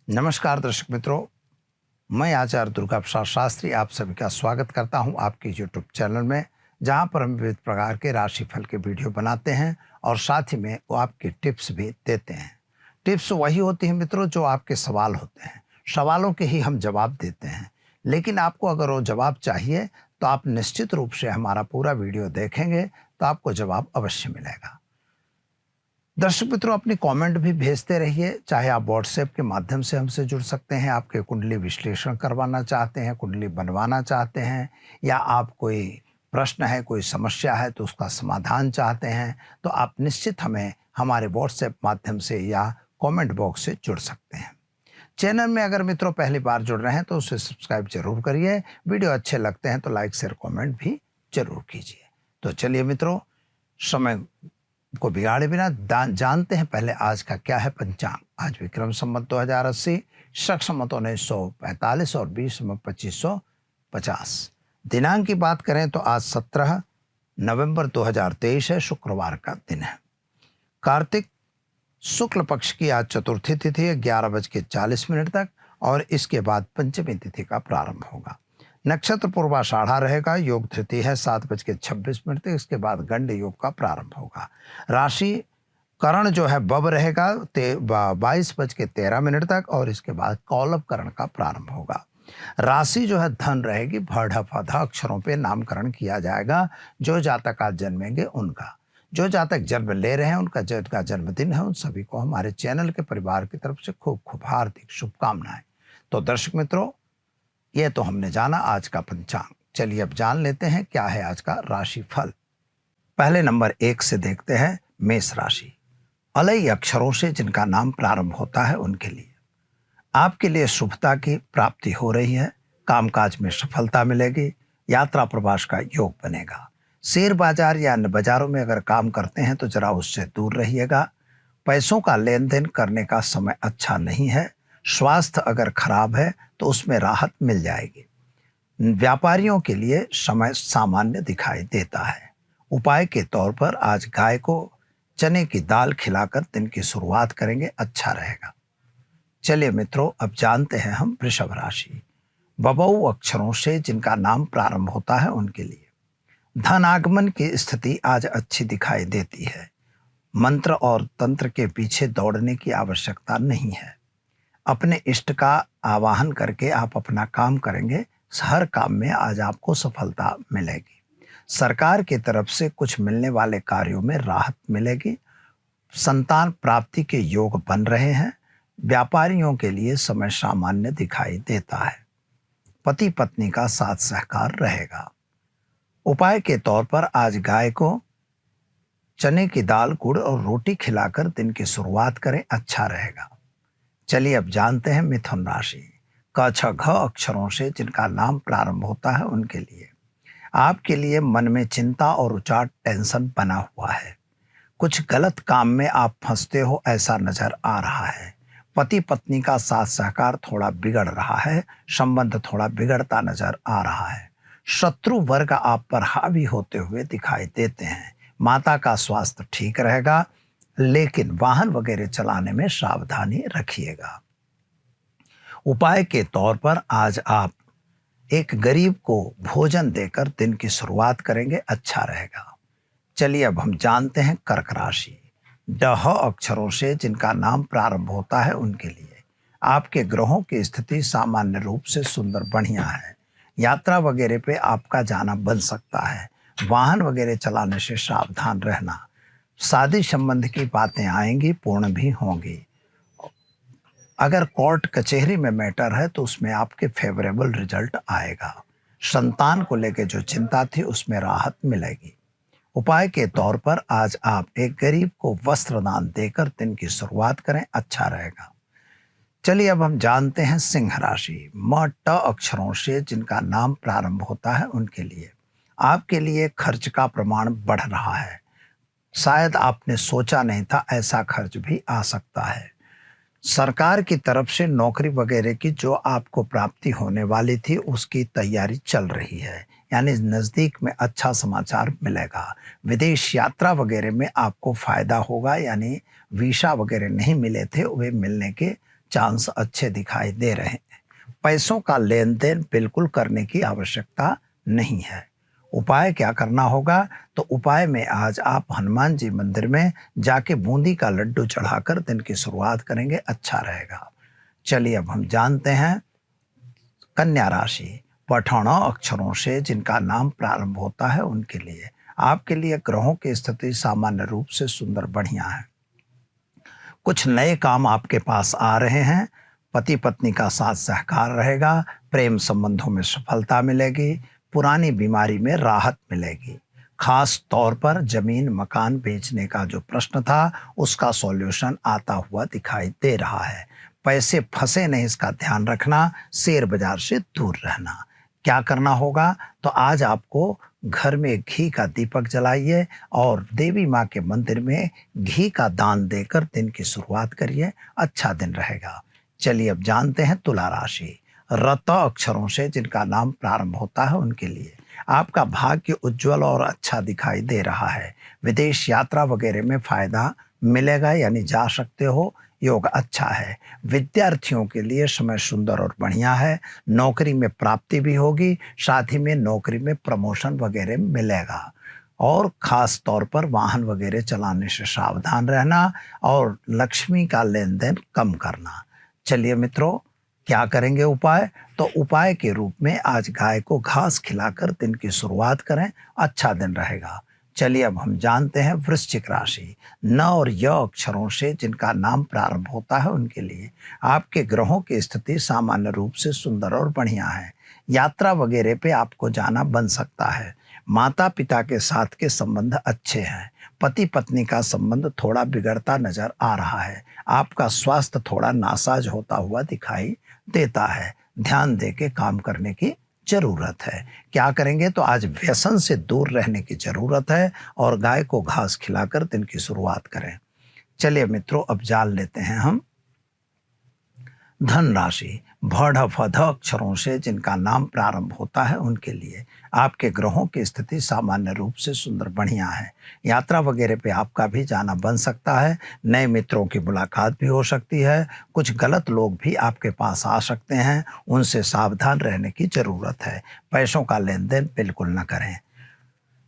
नमस्कार दर्शक मित्रों, मैं आचार्य दुर्गा प्रसाद शास्त्री आप सभी का स्वागत करता हूं आपके यूट्यूब चैनल में, जहां पर हम विविध प्रकार के राशिफल के वीडियो बनाते हैं और साथ ही में वो आपके टिप्स भी देते हैं। टिप्स वही होती हैं मित्रों जो आपके सवाल होते हैं, सवालों के ही हम जवाब देते हैं। लेकिन आपको अगर वो जवाब चाहिए तो आप निश्चित रूप से हमारा पूरा वीडियो देखेंगे तो आपको जवाब अवश्य मिलेगा। दर्शक मित्रों, अपनी कमेंट भी भेजते रहिए, चाहे आप व्हाट्सएप के माध्यम से हमसे जुड़ सकते हैं, आपके कुंडली विश्लेषण करवाना चाहते हैं, कुंडली बनवाना चाहते हैं, या आप कोई प्रश्न है, कोई समस्या है तो उसका समाधान चाहते हैं, तो आप निश्चित हमें हमारे व्हाट्सएप माध्यम से या कमेंट बॉक्स से जुड़ सकते हैं। चैनल में अगर मित्रों पहली बार जुड़ रहे हैं तो उसे सब्सक्राइब जरूर करिए। वीडियो अच्छे लगते हैं तो लाइक शेयर कमेंट भी जरूर कीजिए। तो चलिए मित्रों, समय को बिगाड़े बिना जानते हैं पहले आज का क्या है पंचांग। आज विक्रम संवत 2080, शक संवत 1945 और 20 में 2550। दिनांक की बात करें तो आज 17 नवंबर 2023 है, शुक्रवार का दिन है। कार्तिक शुक्ल पक्ष की आज चतुर्थी तिथि है 11:40 तक, और इसके बाद पंचमी तिथि का प्रारंभ होगा। नक्षत्र पूर्वाषाढ़ा रहेगा, योग धृति है 7:26 तक, इसके बाद गंड योग का प्रारंभ होगा। राशि करण जो है बब रहेगा 22:13 तक, और इसके बाद कौलव करण का प्रारंभ होगा। राशि जो है धन रहेगी, भ ढ फ ध अक्षरों पे नामकरण किया जाएगा। जो जातक आज जन्मेंगे उनका, जो जातक जन्म ले रहे हैं उनका जिनका जन्मदिन है, उन सभी को हमारे चैनल के परिवार की तरफ से खूब खूब हार्दिक शुभकामनाएं। तो दर्शक मित्रों, ये तो हमने जाना आज का पंचांग। चलिए अब जान लेते हैं क्या है आज का राशि फल। पहले नंबर 1 से देखते हैं मेष राशि। अलई अक्षरों से जिनका नाम प्रारंभ होता है उनके लिए आपके लिए शुभता की प्राप्ति हो रही है। कामकाज में सफलता मिलेगी, यात्रा प्रवास का योग बनेगा। शेयर बाजार या अन्य बाजारों में अगर काम करते हैं तो जरा उससे दूर रहिएगा। पैसों का लेन देन करने का समय अच्छा नहीं है। स्वास्थ्य अगर खराब है तो उसमें राहत मिल जाएगी। व्यापारियों के लिए समय सामान्य दिखाई देता है। उपाय के तौर पर आज गाय को चने की दाल खिलाकर दिन की शुरुआत करेंगे, अच्छा रहेगा। चलिए मित्रों, अब जानते हैं हम वृषभ राशि। बबऊ अक्षरों से जिनका नाम प्रारंभ होता है उनके लिए धन आगमन की स्थिति आज अच्छी दिखाई देती है। मंत्र और तंत्र के पीछे दौड़ने की आवश्यकता नहीं है। अपने इष्ट का आवाहन करके आप अपना काम करेंगे, हर काम में आज आपको सफलता मिलेगी। सरकार की तरफ से कुछ मिलने वाले कार्यों में राहत मिलेगी। संतान प्राप्ति के योग बन रहे हैं। व्यापारियों के लिए समय सामान्य दिखाई देता है। पति पत्नी का साथ सहकार रहेगा। उपाय के तौर पर आज गाय को चने की दाल, गुड़ और रोटी खिलाकर दिन की शुरुआत करें, अच्छा रहेगा। चलिए अब जानते हैं मिथुन राशि। क छ घ अक्षरों से जिनका नाम प्रारंभ होता है उनके लिए आपके लिए मन में चिंता और उचाट टेंशन बना हुआ है। कुछ गलत काम में आप फंसते हो ऐसा नजर आ रहा है। पति पत्नी का साथ सहकार थोड़ा बिगड़ रहा है। संबंध थोड़ा बिगड़ता नजर आ रहा है। शत्रु वर्ग आप पर हावी होते हुए दिखाई देते हैं। माता का स्वास्थ्य ठीक रहेगा, लेकिन वाहन वगैरह चलाने में सावधानी रखिएगा। उपाय के तौर पर आज आप एक गरीब को भोजन देकर दिन की शुरुआत करेंगे, अच्छा रहेगा। चलिए अब हम जानते हैं कर्क राशि। डह अक्षरों से जिनका नाम प्रारंभ होता है उनके लिए आपके ग्रहों की स्थिति सामान्य रूप से सुंदर बढ़िया है। यात्रा वगैरह पे आपका जाना बन सकता है। वाहन वगैरह चलाने से सावधान रहना। शादी संबंध की बातें आएंगी, पूर्ण भी होंगी। अगर कोर्ट कचहरी में मैटर है तो उसमें आपके फेवरेबल रिजल्ट आएगा। संतान को लेकर जो चिंता थी उसमें राहत मिलेगी। उपाय के तौर पर आज आप एक गरीब को वस्त्र दान देकर दिन की शुरुआत करें, अच्छा रहेगा। चलिए अब हम जानते हैं सिंह राशि। म ट अक्षरों से जिनका नाम प्रारंभ होता है उनके लिए आपके लिए खर्च का प्रमाण बढ़ रहा है। शायद आपने सोचा नहीं था ऐसा खर्च भी आ सकता है। सरकार की तरफ से नौकरी वगैरह की जो आपको प्राप्ति होने वाली थी उसकी तैयारी चल रही है, यानी नज़दीक में अच्छा समाचार मिलेगा। विदेश यात्रा वगैरह में आपको फायदा होगा, यानी वीसा वगैरह नहीं मिले थे वे मिलने के चांस अच्छे दिखाई दे रहे हैं। पैसों का लेन देन बिल्कुल करने की आवश्यकता नहीं है। उपाय क्या करना होगा? तो उपाय में आज आप हनुमान जी मंदिर में जाके बूंदी का लड्डू चढ़ाकर दिन की शुरुआत करेंगे, अच्छा रहेगा। चलिए अब हम जानते हैं कन्या राशि। पठानों अक्षरों से जिनका नाम प्रारंभ होता है उनके लिए, आपके लिए ग्रहों की स्थिति सामान्य रूप से सुंदर बढ़िया है। कुछ नए काम आपके पास आ रहे हैं। पति पत्नी का साथ सहकार रहेगा। प्रेम संबंधों में सफलता मिलेगी। पुरानी बीमारी में राहत मिलेगी। खास तौर पर जमीन मकान बेचने का जो प्रश्न था उसका सॉल्यूशन आता हुआ दिखाई दे रहा है। पैसे फंसे नहीं, इसका ध्यान रखना। शेयर बाजार से दूर रहना। क्या करना होगा? तो आज आपको घर में घी का दीपक जलाइए और देवी माँ के मंदिर में घी का दान देकर दिन की शुरुआत करिए, अच्छा दिन रहेगा। चलिए अब जानते हैं तुला राशि। रत अक्षरों से जिनका नाम प्रारंभ होता है उनके लिए आपका भाग्य उज्जवल और अच्छा दिखाई दे रहा है। विदेश यात्रा वगैरह में फायदा मिलेगा, यानी जा सकते हो। योग अच्छा है। विद्यार्थियों के लिए समय सुंदर और बढ़िया है। नौकरी में प्राप्ति भी होगी, साथ ही में नौकरी में प्रमोशन वगैरह मिलेगा। और खास तौर पर वाहन वगैरह चलाने से सावधान रहना और लक्ष्मी का लेन देन कम करना। चलिए मित्रों, क्या करेंगे उपाय? तो उपाय के रूप में आज गाय को घास खिलाकर दिन की शुरुआत करें, अच्छा दिन रहेगा। चलिए अब हम जानते हैं वृश्चिक राशि। न और य अक्षरों से जिनका नाम प्रारंभ होता है उनके लिए आपके ग्रहों की स्थिति सामान्य रूप से सुंदर और बढ़िया है। यात्रा वगैरह पे आपको जाना बन सकता है। माता पिता के साथ के संबंध अच्छे हैं। पति पत्नी का संबंध थोड़ा बिगड़ता नजर आ रहा है। आपका स्वास्थ्य थोड़ा नासाज होता हुआ दिखाई देता है। ध्यान दे के काम करने की जरूरत है। क्या करेंगे? तो आज व्यसन से दूर रहने की जरूरत है और गाय को घास खिलाकर दिन की शुरुआत करें। चलिए मित्रों, अब जान लेते हैं हम धन राशि। भड़ फध अक्षरों से जिनका नाम प्रारंभ होता है उनके लिए आपके ग्रहों की स्थिति सामान्य रूप से सुंदर बढ़िया है। यात्रा वगैरह पे आपका भी जाना बन सकता है। नए मित्रों की मुलाकात भी हो सकती है। कुछ गलत लोग भी आपके पास आ सकते हैं, उनसे सावधान रहने की जरूरत है। पैसों का लेन देन बिल्कुल न करें।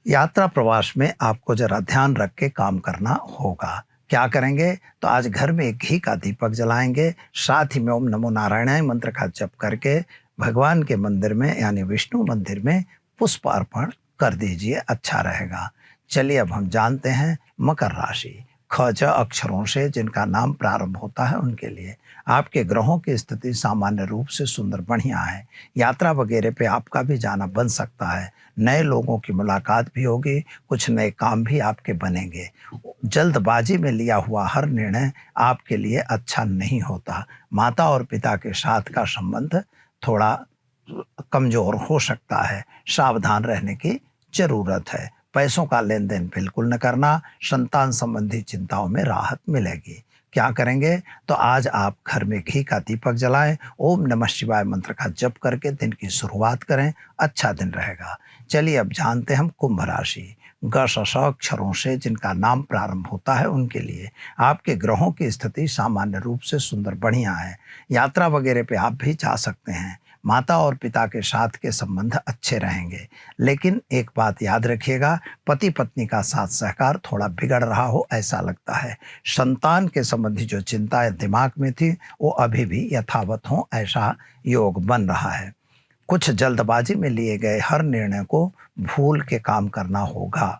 यात्रा प्रवास में आपको जरा ध्यान रख के काम करना होगा। क्या करेंगे? तो आज घर में एक घी का दीपक जलाएंगे, साथ ही में ओम नमो नारायणाय मंत्र का जप करके भगवान के मंदिर में यानी विष्णु मंदिर में पुष्प अर्पण कर दीजिए, अच्छा रहेगा। चलिए अब हम जानते हैं मकर राशि। ख ज अक्षरों से जिनका नाम प्रारंभ होता है उनके लिए आपके ग्रहों की स्थिति सामान्य रूप से सुंदर बढ़िया है। यात्रा वगैरह पे आपका भी जाना बन सकता है। नए लोगों की मुलाकात भी होगी। कुछ नए काम भी आपके बनेंगे। जल्दबाजी में लिया हुआ हर निर्णय आपके लिए अच्छा नहीं होता। माता और पिता के साथ का संबंध थोड़ा कमजोर हो सकता है, सावधान रहने की जरूरत है। पैसों का लेन देन बिल्कुल न करना। संतान संबंधी चिंताओं में राहत मिलेगी। क्या करेंगे? तो आज आप घर में घी का दीपक जलाएं, ओम नमः शिवाय मंत्र का जप करके दिन की शुरुआत करें, अच्छा दिन रहेगा। चलिए अब जानते हैं हम कुंभ राशि। ग श श अक्षरों से जिनका नाम प्रारंभ होता है उनके लिए आपके ग्रहों की स्थिति सामान्य रूप से सुंदर बढ़िया है। यात्रा वगैरह पे आप भी जा सकते हैं। माता और पिता के साथ के संबंध अच्छे रहेंगे। लेकिन एक बात याद रखिएगा, पति पत्नी का साथ सहकार थोड़ा बिगड़ रहा हो ऐसा लगता है। संतान के संबंधी जो चिंताएं दिमाग में थी वो अभी भी यथावत हों, ऐसा योग बन रहा है। कुछ जल्दबाजी में लिए गए हर निर्णय को भूल के काम करना होगा।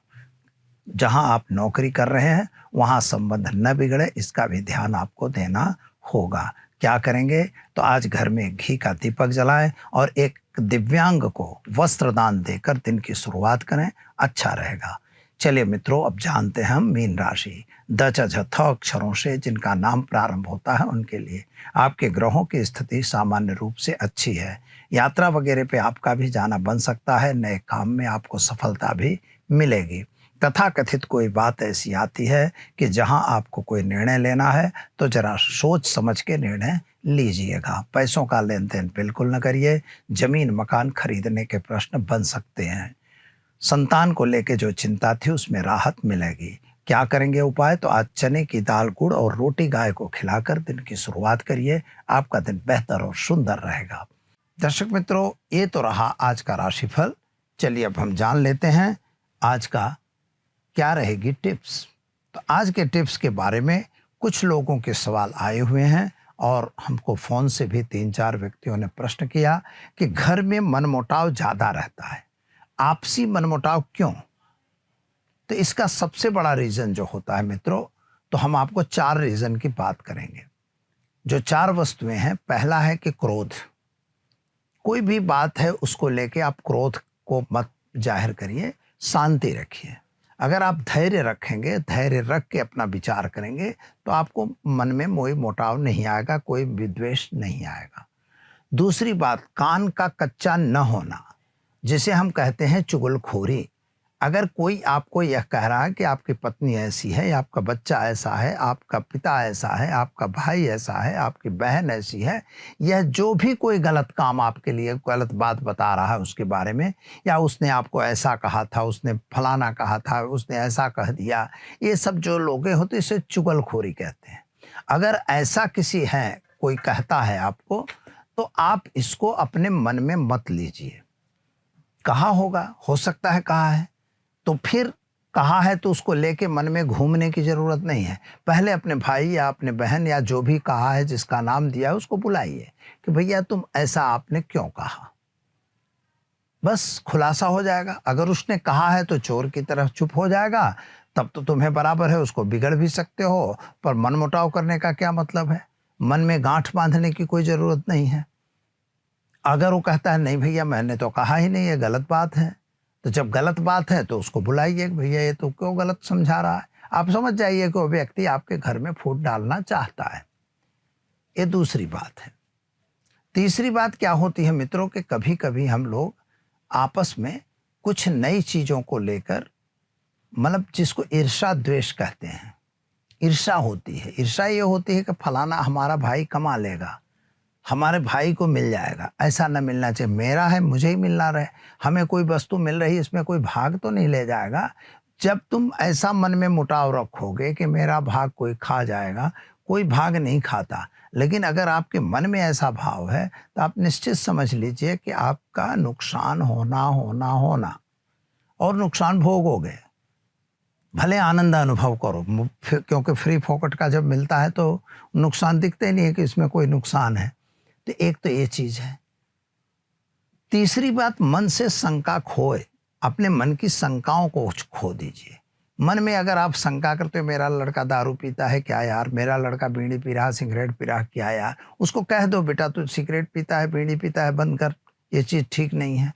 जहां आप नौकरी कर रहे हैं वहां संबंध न बिगड़े, इसका भी ध्यान आपको देना होगा। क्या करेंगे? तो आज घर में घी का दीपक जलाएं और एक दिव्यांग को वस्त्र दान देकर दिन की शुरुआत करें, अच्छा रहेगा। चलिए मित्रों, अब जानते हैं हम मीन राशि। द च झ थ अक्षरों से जिनका नाम प्रारंभ होता है उनके लिए आपके ग्रहों की स्थिति सामान्य रूप से अच्छी है। यात्रा वगैरह पे आपका भी जाना बन सकता है। नए काम में आपको सफलता भी मिलेगी। तथाकथित कोई बात ऐसी आती है कि जहां आपको कोई निर्णय लेना है तो जरा सोच समझ के निर्णय लीजिएगा। पैसों का लेन देन बिल्कुल न करिए। जमीन मकान खरीदने के प्रश्न बन सकते हैं। संतान को लेकर जो चिंता थी उसमें राहत मिलेगी। क्या करेंगे उपाय? तो आज चने की दाल, गुड़ और रोटी गाय को खिलाकर दिन की शुरुआत करिए। आपका दिन बेहतर और सुंदर रहेगा। दर्शक मित्रों, ये तो रहा आज का राशिफल। चलिए अब हम जान लेते हैं आज का क्या रहेगी टिप्स। तो आज के टिप्स के बारे में कुछ लोगों के सवाल आए हुए हैं और हमको फ़ोन से भी 3-4 व्यक्तियों ने प्रश्न किया कि घर में मनमुटाव ज़्यादा रहता है, आपसी मनमुटाव क्यों? तो इसका सबसे बड़ा रीज़न जो होता है मित्रों, तो हम आपको 4 रीज़न की बात करेंगे। जो 4 वस्तुएं हैं, पहला है कि क्रोध। कोई भी बात है उसको लेके आप क्रोध को मत जाहिर करिए, शांति रखिए। अगर आप धैर्य रखेंगे, धैर्य रख के अपना विचार करेंगे तो आपको मन में कोई मोटाव नहीं आएगा, कोई विद्वेष नहीं आएगा। दूसरी बात, कान का कच्चा न होना, जिसे हम कहते हैं चुगलखोरी। अगर कोई आपको यह कह रहा है कि आपकी पत्नी ऐसी है, आपका बच्चा ऐसा है, आपका पिता ऐसा है, आपका भाई ऐसा है, आपकी बहन ऐसी है, यह जो भी कोई गलत काम आपके लिए गलत बात बता रहा है उसके बारे में, या उसने आपको ऐसा कहा था, उसने फलाना कहा था, उसने ऐसा कह दिया, ये सब जो लोग होते हैं इसे चुगलखोरी कहते हैं। अगर ऐसा किसी है, कोई कहता है आपको, तो आप इसको अपने मन में मत लीजिए। कहा होगा, हो सकता है कहा है, तो फिर कहा है तो उसको लेके मन में घूमने की ज़रूरत नहीं है। पहले अपने भाई या अपने बहन या जो भी कहा है, जिसका नाम दिया है, उसको बुलाइए कि भैया तुम ऐसा आपने क्यों कहा। बस खुलासा हो जाएगा। अगर उसने कहा है तो चोर की तरह चुप हो जाएगा, तब तो तुम्हें बराबर है, उसको बिगड़ भी सकते हो, पर मनमुटाव करने का क्या मतलब है? मन में गांठ बांधने की कोई ज़रूरत नहीं है। अगर वो कहता है नहीं भैया मैंने तो कहा ही नहीं, ये गलत बात है, तो जब गलत बात है तो उसको बुलाइए, भैया ये तो क्यों गलत समझा रहा है। आप समझ जाइए कि वो व्यक्ति आपके घर में फूट डालना चाहता है। ये दूसरी बात है। तीसरी बात क्या होती है मित्रों, कि कभी कभी हम लोग आपस में कुछ नई चीज़ों को लेकर, मतलब जिसको ईर्ष्या द्वेष कहते हैं, ईर्ष्या होती है। ईर्ष्या ये होती है कि फलाना हमारा भाई कमा लेगा, हमारे भाई को मिल जाएगा, ऐसा न मिलना चाहिए, मेरा है मुझे ही मिलना रहे, हमें कोई वस्तु मिल रही इसमें कोई भाग तो नहीं ले जाएगा। जब तुम ऐसा मन में मुटाव रखोगे कि मेरा भाग कोई खा जाएगा, कोई भाग नहीं खाता। लेकिन अगर आपके मन में ऐसा भाव है तो आप निश्चित समझ लीजिए कि आपका नुकसान होना होना होना, और नुकसान भोगोगे। भले आनंद अनुभव करो, क्योंकि फ्री फोकट का जब मिलता है तो नुकसान दिखते ही नहीं है कि इसमें कोई नुकसान है। तो एक तो ये चीज है। तीसरी बात, मन से शंका खोए, अपने मन की शंकाओं को खो दीजिए। मन में अगर आप शंका करते हो मेरा लड़का दारू पीता है क्या यार, मेरा लड़का बीड़ी पी रहा, सिगरेट पी रहा क्या यार, उसको कह दो बेटा तू सिगरेट पीता है, बीड़ी पीता है, बंद कर, ये चीज ठीक नहीं है।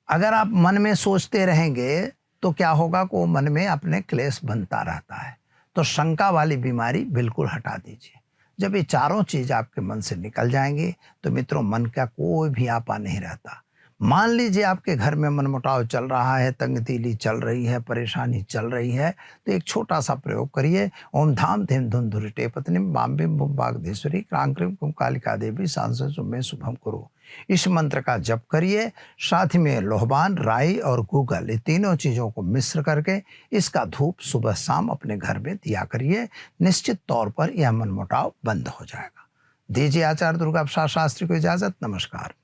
अगर आप मन में सोचते रहेंगे तो क्या होगा कि वो मन में अपने क्लेश बनता रहता है। तो शंका वाली बीमारी बिल्कुल हटा दीजिए। जब ये चारों चीज़ आपके मन से निकल जाएंगी तो मित्रों मन का कोई भी आपा नहीं रहता। मान लीजिए आपके घर में मनमुटाव चल रहा है, तंगदिली चल रही है, परेशानी चल रही है, तो एक छोटा सा प्रयोग करिए। ओम धाम धीम धुन धुरिटे पत्नीम बाम बिम बुम बागधेश्वरी क्रांग क्रीम कुम कालिका देवी सांसद सुमे शुभम करो। इस मंत्र का जप करिए। साथ में लोहबान, राई और गूगल, ये तीनों चीज़ों को मिश्र करके इसका धूप सुबह शाम अपने घर में दिया करिए। निश्चित तौर पर यह मनमुटाव बंद हो जाएगा। दीजिए आचार्य दुर्गा प्रसाद शास्त्री को इजाज़त। नमस्कार।